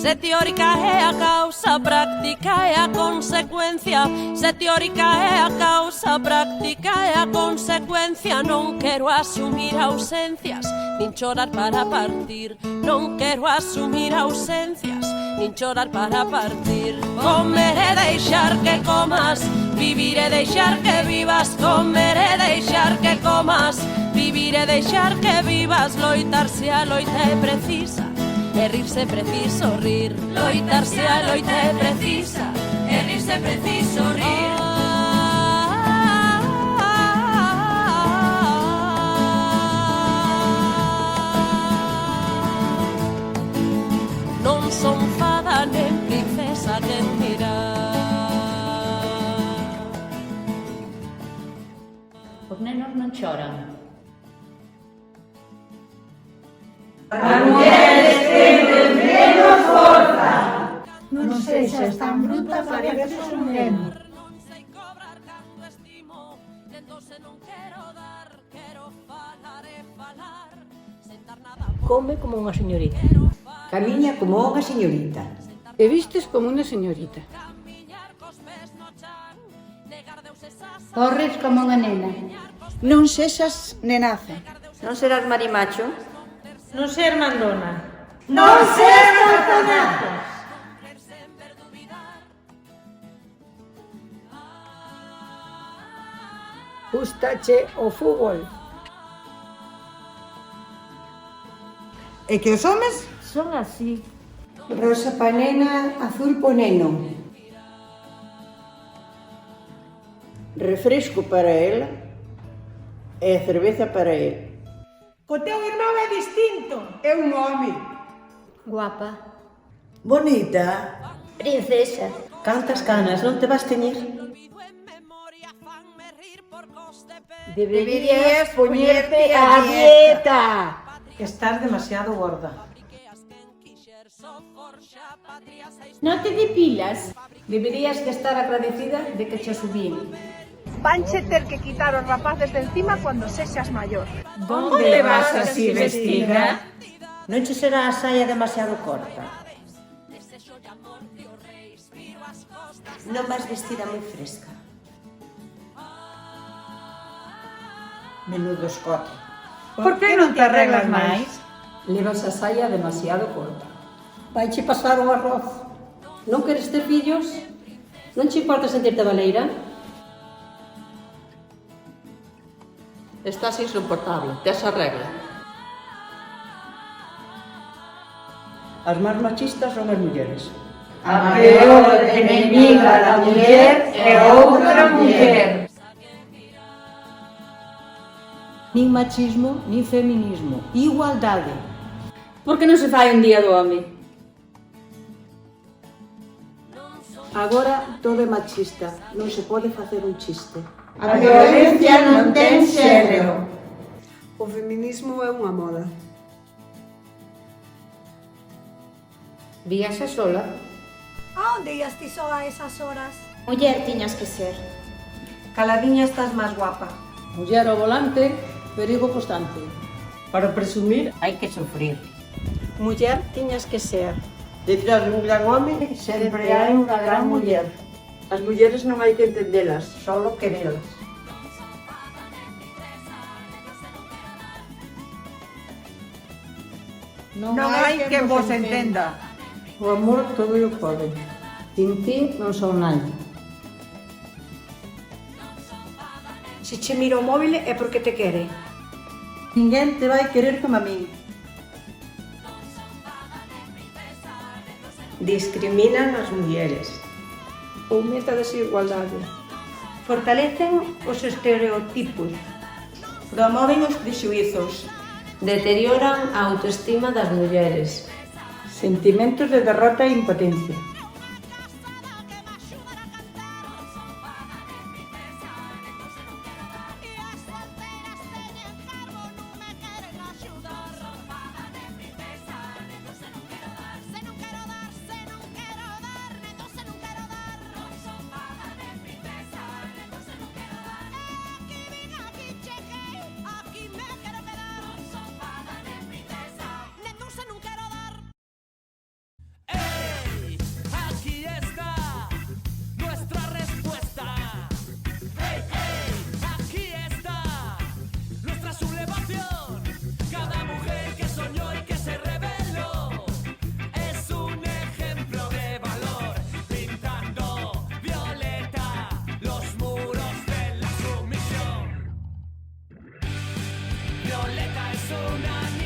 Se teórica é a causa, práctica é a consecuencia. Se teórica é a causa, práctica é a consecuencia. Non quero asumir ausencias, nin chorar para partir. Non quero asumir ausencias, nin chorar para partir. Comer e deixar que comas, vivir e deixar que vivas. Comer e deixar que comas, vivir e deixar que vivas. Loitar se a loita é precisa, e rirse é preciso rir. Loitar se a loita é precisa, e rirse é preciso rir. Non son fada nen princesa que mirar. Os nenos non choran. As mulleres teñen menos forza. Non sexas tan bruta, pareces un neno. Non sei cobrar cando estimo, entón non quero dar, quero falar e falar, sentar nada. Come como unha señorita. Camiña como unha señorita. E vistes como unha señorita. Camiñar cos pés no chan, negar deus esas. Corres como unha nena. Non sexas nenaza. Non serás marimacho? Non ser mandona. Non ser montonazos. Gústache o fútbol. E que os homes? Son así. Rosa pa nena, azul po neno. Refresco para ela e cerveza para el. Co teu irmão é distinto. É un home. Guapa. Bonita. Princesa. Cantas canas, non te vas teñir? Deberías poñerte a dieta. Estás demasiado gorda. Non te depilas. Deberías de estar agradecida de que che subín. Vanche ter que quitar os rapaces de encima cuando sexas maior. Onde vas así vestida? Non che será a saia demasiado corta? Non vas vestida moi fresca. Menudo escote. Por que non te arreglas máis? Levas a saia demasiado corta. Vaiche pasar o arroz. Non queres ter fillos? Non che importa sentirte baleira? Estás insoportable, tes a regla. As máis machistas son as mulleres. A peor enemiga da muller é outra muller. Nin machismo, nin feminismo. Igualdade. Por que non se fai un día do home? Agora todo é machista. Non se pode facer un chiste. A violencia non ten xénero. O feminismo é unha moda. Víase sola. A onde ias ti só a esas horas? Muller tiñas que ser. Caladiña estás máis guapa. Muller ao volante, perigo constante. Para presumir, Hai que sufrir. Muller tiñas que ser. detrás de un gran home, Sempre hai unha gran muller. as mulleres non hai que entendelas, solo querelas. Non hai quen vos entenda. O amor todo o pode. Sin ti non son nada. Se che mira o móvil é porque te quere. Ninguén te vai querer como a min. Discriminan as mulleres. Aumenta a desigualdade. Fortalecen os estereotipos. Promoven os prexuizos. Deterioran a autoestima das mulleres. Sentimentos de derrota e impotencia. son